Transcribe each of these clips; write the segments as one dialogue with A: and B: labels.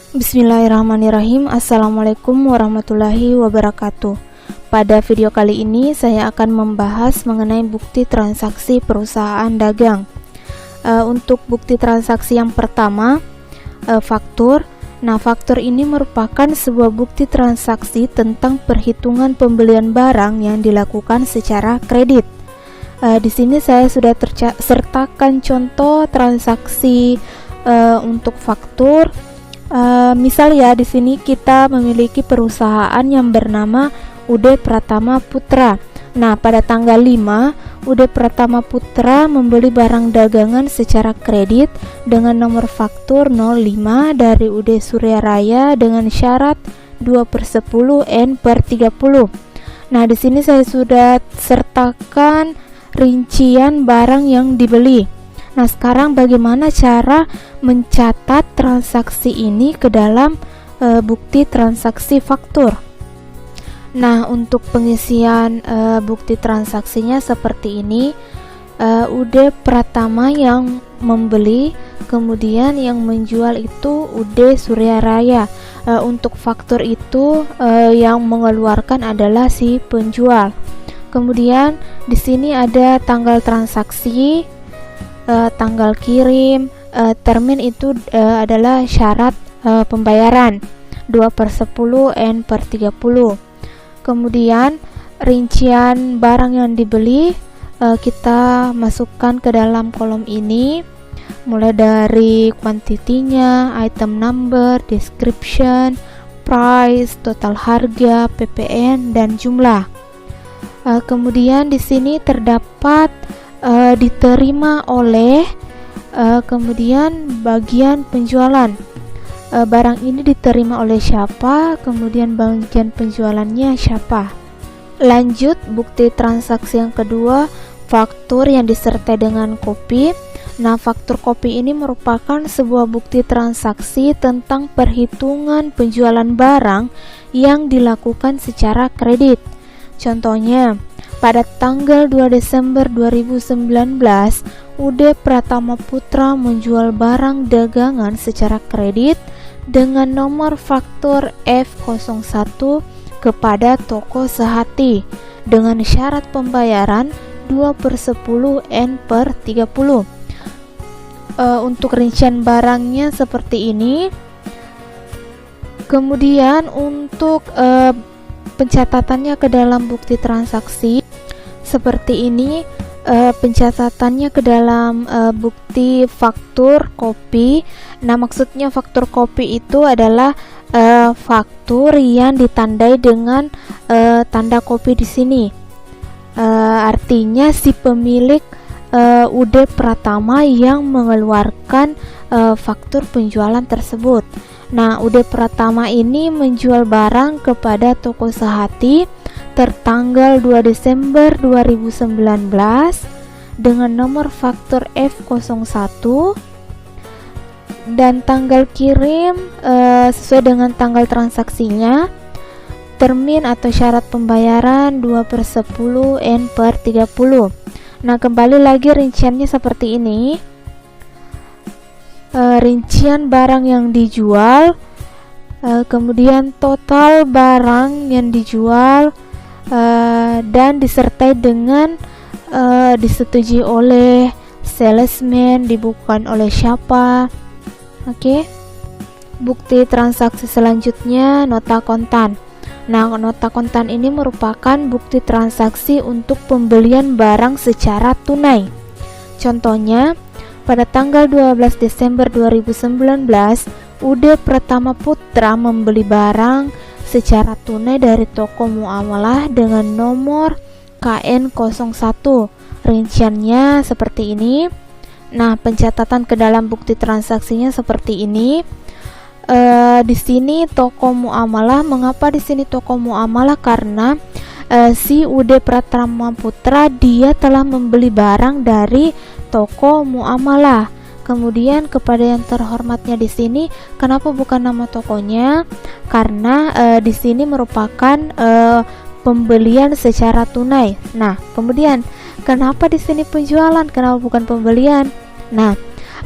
A: Bismillahirrahmanirrahim. Assalamualaikum warahmatullahi wabarakatuh. Pada video kali ini saya akan membahas mengenai bukti transaksi perusahaan dagang. Untuk bukti transaksi yang pertama, faktur. Nah, faktur ini merupakan sebuah bukti transaksi tentang perhitungan pembelian barang yang dilakukan secara kredit. Di sini saya sudah sertakan contoh transaksi untuk faktur. Misal ya, di sini kita memiliki perusahaan yang bernama UD Pratama Putra. Nah, pada tanggal 5, UD Pratama Putra membeli barang dagangan secara kredit dengan nomor faktur 05 dari UD Surya Raya dengan syarat 2/10 N/30. Nah, di sini saya sudah sertakan rincian barang yang dibeli. Nah, sekarang bagaimana cara mencatat transaksi ini ke dalam bukti transaksi faktur? Nah, untuk pengisian bukti transaksinya seperti ini. UD Pratama yang membeli, kemudian yang menjual itu UD Surya Raya. Untuk faktur itu yang mengeluarkan adalah si penjual. Kemudian di sini ada tanggal transaksi, tanggal kirim, termin itu adalah syarat pembayaran 2/10 N/30. Kemudian rincian barang yang dibeli kita masukkan ke dalam kolom ini, mulai dari kuantitinya, item number, description, price, total harga, PPN, dan jumlah. Kemudian di sini terdapat diterima oleh, kemudian bagian penjualan, barang ini diterima oleh siapa, kemudian bagian penjualannya siapa. Lanjut, bukti transaksi yang kedua, faktur yang disertai dengan kopi. Nah, faktur kopi ini merupakan sebuah bukti transaksi tentang perhitungan penjualan barang yang dilakukan secara kredit. Contohnya, pada tanggal 2 Desember 2019, UD Pratama Putra menjual barang dagangan secara kredit dengan nomor faktur F01 kepada toko Sehati dengan syarat pembayaran 2/10 N/30. Untuk rincian barangnya seperti ini. Kemudian untuk pencatatannya ke dalam bukti transaksi seperti ini. Pencatatannya ke dalam bukti faktur kopi. Nah, maksudnya faktur kopi itu adalah faktur yang ditandai dengan tanda kopi di sini. Artinya si pemilik UD Pratama yang mengeluarkan faktur penjualan tersebut. Nah, UD Pratama ini menjual barang kepada toko Sehati tertanggal 2 Desember 2019 dengan nomor faktur F01 dan tanggal kirim sesuai dengan tanggal transaksinya, termin atau syarat pembayaran 2/10 N/30. Nah, kembali lagi rinciannya seperti ini. Rincian barang yang dijual, kemudian total barang yang dijual, dan disertai dengan disetujui oleh salesman, dibukukan oleh siapa. Oke. Bukti transaksi selanjutnya, nota kontan. Nah, nota kontan ini merupakan bukti transaksi untuk pembelian barang secara tunai. Contohnya, pada tanggal 12 Desember 2019, UD Pratama Putra membeli barang secara tunai dari toko muamalah dengan nomor KN01. Rinciannya seperti ini. Nah, pencatatan ke dalam bukti transaksinya seperti ini. Di sini toko muamalah. Mengapa di sini toko muamalah? Karena si UD Pratama Putra dia telah membeli barang dari toko muamalah. Kemudian kepada yang terhormatnya di sini, kenapa bukan nama tokonya? Karena di sini merupakan pembelian secara tunai. Nah, kemudian kenapa di sini penjualan? Kenapa bukan pembelian? Nah,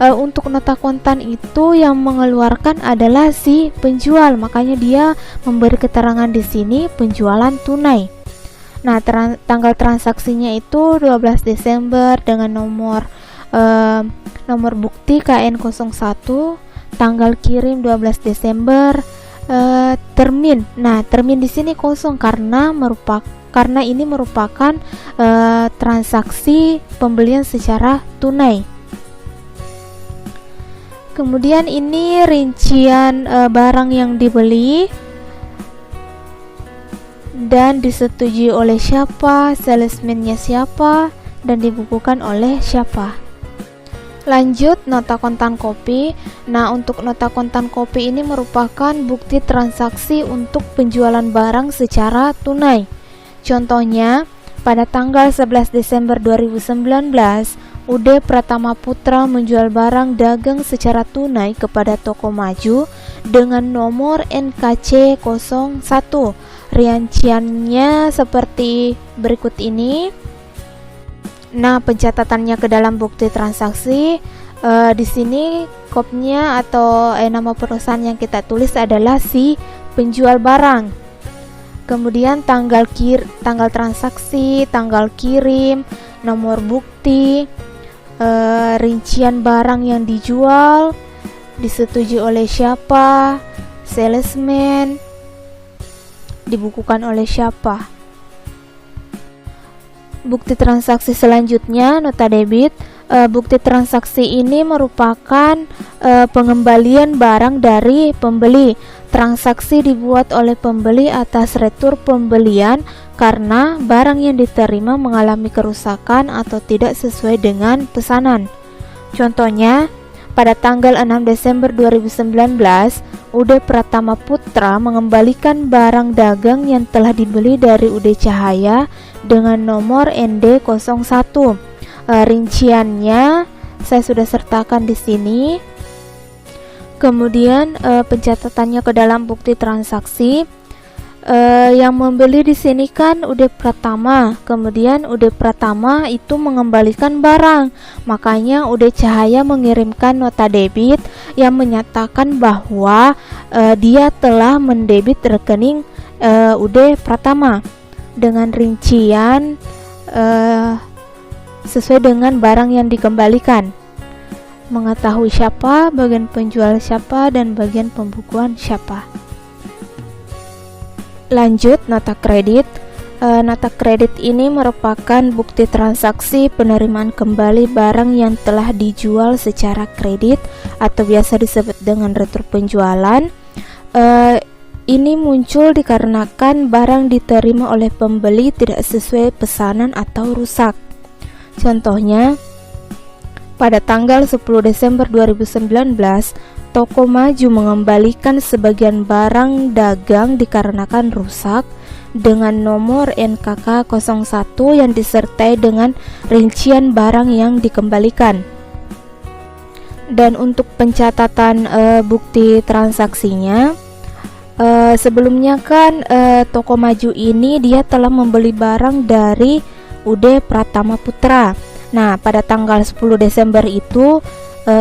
A: untuk nota kontan itu yang mengeluarkan adalah si penjual, makanya dia memberi keterangan di sini penjualan tunai. Nah, tanggal transaksinya itu 12 Desember dengan nomor bukti KN01, tanggal kirim 12 Desember, termin. Nah, termin di sini kosong karena ini merupakan transaksi pembelian secara tunai. Kemudian ini rincian barang yang dibeli dan disetujui oleh siapa, salesman-nya siapa, dan dibukukan oleh siapa. Lanjut, nota kontan kopi. Nah, untuk nota kontan kopi ini merupakan bukti transaksi untuk penjualan barang secara tunai. Contohnya, pada tanggal 11 Desember 2019, UD Pratama Putra menjual barang dagang secara tunai kepada toko maju dengan nomor NKC 01. Rinciannya seperti berikut ini. Nah, pencatatannya ke dalam bukti transaksi, di sini kopnya atau nama perusahaan yang kita tulis adalah si penjual barang. Kemudian tanggal transaksi, tanggal kirim, nomor bukti, rincian barang yang dijual, disetujui oleh siapa, salesman, dibukukan oleh siapa. Bukti transaksi selanjutnya, nota debit. Bukti transaksi ini merupakan pengembalian barang dari pembeli. Transaksi dibuat oleh pembeli atas retur pembelian karena barang yang diterima mengalami kerusakan atau tidak sesuai dengan pesanan. Contohnya, pada tanggal 6 Desember 2019, UD Pratama Putra mengembalikan barang dagang yang telah dibeli dari UD Cahaya dengan nomor ND01. Rinciannya saya sudah sertakan di sini. Kemudian pencatatannya ke dalam bukti transaksi, yang membeli di sini kan UD Pratama. Kemudian UD Pratama itu mengembalikan barang, makanya UD Cahaya mengirimkan nota debit yang menyatakan bahwa dia telah mendebit rekening UD Pratama dengan rincian sesuai dengan barang yang dikembalikan. Mengetahui siapa, bagian penjual siapa, dan bagian pembukuan siapa. Lanjut, nota kredit. Nota kredit ini merupakan bukti transaksi penerimaan kembali barang yang telah dijual secara kredit atau biasa disebut dengan retur penjualan. Ini muncul dikarenakan barang diterima oleh pembeli tidak sesuai pesanan atau rusak. Contohnya, pada tanggal 10 Desember 2019, toko maju mengembalikan sebagian barang dagang dikarenakan rusak dengan nomor NKK 01 yang disertai dengan rincian barang yang dikembalikan. Dan untuk pencatatan bukti transaksinya, sebelumnya kan toko maju ini dia telah membeli barang dari UD Pratama Putra. Nah, pada tanggal 10 Desember itu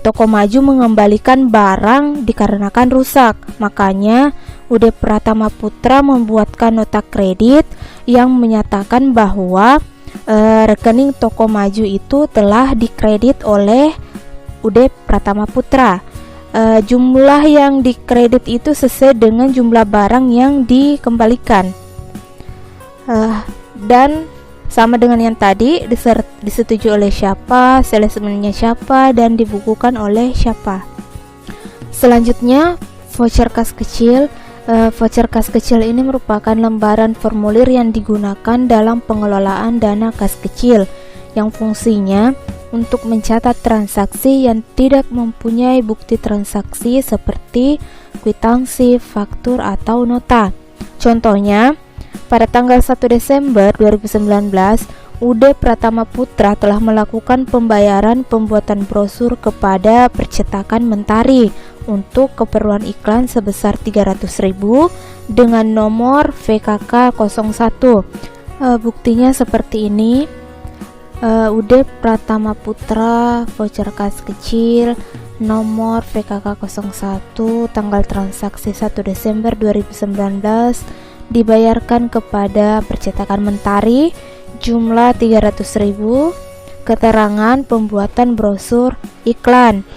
A: toko maju mengembalikan barang dikarenakan rusak. Makanya UD Pratama Putra membuatkan nota kredit yang menyatakan bahwa rekening toko maju itu telah dikredit oleh UD Pratama Putra. Jumlah yang dikredit itu sesuai dengan jumlah barang yang dikembalikan. Dan sama dengan yang tadi, disetujui oleh siapa, salesman-nya siapa, dan dibukukan oleh siapa. Selanjutnya, voucher kas kecil. Voucher kas kecil ini merupakan lembaran formulir yang digunakan dalam pengelolaan dana kas kecil yang fungsinya untuk mencatat transaksi yang tidak mempunyai bukti transaksi seperti kwitansi, faktur, atau nota. Contohnya, pada tanggal 1 Desember 2019, UD Pratama Putra telah melakukan pembayaran pembuatan brosur kepada percetakan Mentari untuk keperluan iklan sebesar 300.000 dengan nomor VKK 01. Buktinya seperti ini. UD Pratama Putra, voucher kas kecil, nomor VKK 01, tanggal transaksi 1 Desember 2019, dibayarkan kepada percetakan Mentari, jumlah 300.000. Keterangan pembuatan brosur iklan,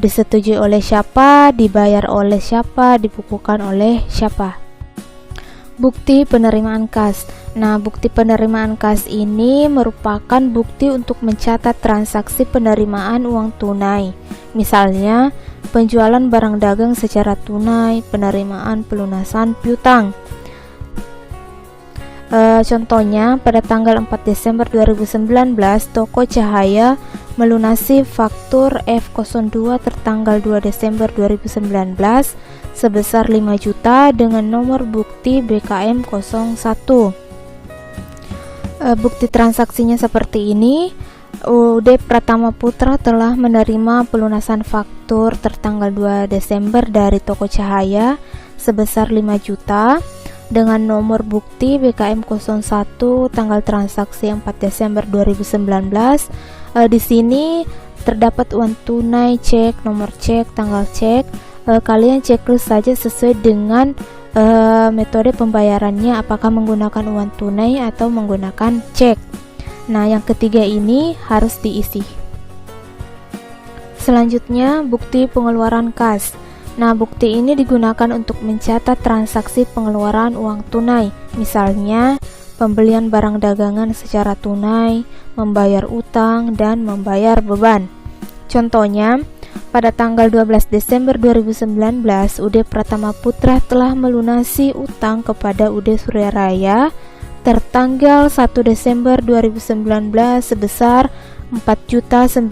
A: disetujui oleh siapa, dibayar oleh siapa, dibukukan oleh siapa. Bukti penerimaan kas. Nah, bukti penerimaan kas ini merupakan bukti untuk mencatat transaksi penerimaan uang tunai. Misalnya, penjualan barang dagang secara tunai, penerimaan pelunasan piutang. Contohnya, pada tanggal 4 Desember 2019, Toko Cahaya melunasi faktur F02 tertanggal 2 Desember 2019 sebesar 5 juta dengan nomor bukti BKM 01. Bukti transaksinya seperti ini. UD Pratama Putra telah menerima pelunasan faktur tertanggal 2 Desember dari Toko Cahaya sebesar 5 juta dengan nomor bukti BKM 01 tanggal transaksi 4 Desember 2019. Di sini terdapat uang tunai, cek, nomor cek, tanggal cek. Kalian checklist saja sesuai dengan metode pembayarannya, apakah menggunakan uang tunai atau menggunakan cek. Nah, yang ketiga ini harus diisi. Selanjutnya, bukti pengeluaran kas. Nah, bukti ini digunakan untuk mencatat transaksi pengeluaran uang tunai, misalnya pembelian barang dagangan secara tunai, membayar utang, dan membayar beban. Contohnya, pada tanggal 12 Desember 2019, UD Pratama Putra telah melunasi utang kepada UD Surya Raya tertanggal 1 Desember 2019 sebesar 4.950.000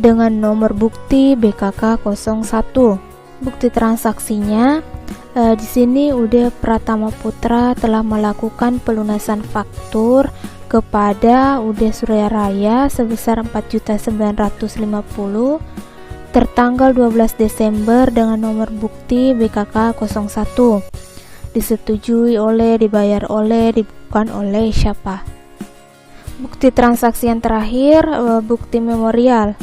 A: dengan nomor bukti BKK 01. Bukti transaksinya, di sini UD Pratama Putra telah melakukan pelunasan faktur kepada UD Surya Raya sebesar 4.950.000 tertanggal 12 Desember dengan nomor bukti BKK 01. Disetujui oleh, dibayar oleh, dibukukan oleh siapa. Bukti transaksi yang terakhir, bukti memorial.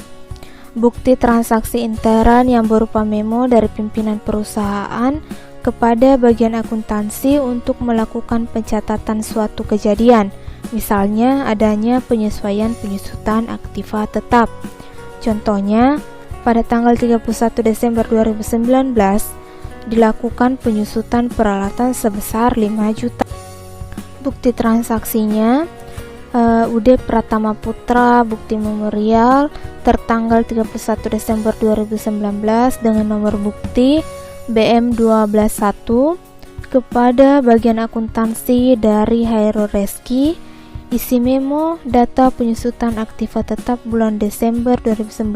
A: Bukti transaksi intern yang berupa memo dari pimpinan perusahaan kepada bagian akuntansi untuk melakukan pencatatan suatu kejadian, misalnya adanya penyesuaian penyusutan aktiva tetap. Contohnya, pada tanggal 31 Desember 2019 dilakukan penyusutan peralatan sebesar 5 juta. Bukti transaksinya, UD Pratama Putra, bukti memorial tertanggal 31 Desember 2019 dengan nomor bukti BM121 kepada bagian akuntansi dari Hairul Reski. Isi memo data penyusutan aktiva tetap bulan Desember 2019,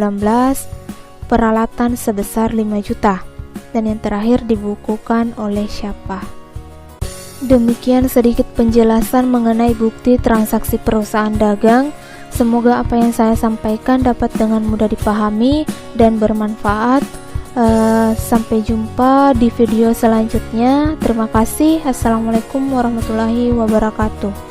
A: peralatan sebesar 5 juta. Dan yang terakhir, dibukukan oleh siapa. Demikian sedikit penjelasan mengenai bukti transaksi perusahaan dagang. Semoga apa yang saya sampaikan dapat dengan mudah dipahami dan bermanfaat. Sampai jumpa di video selanjutnya. Terima kasih. Assalamualaikum warahmatullahi wabarakatuh.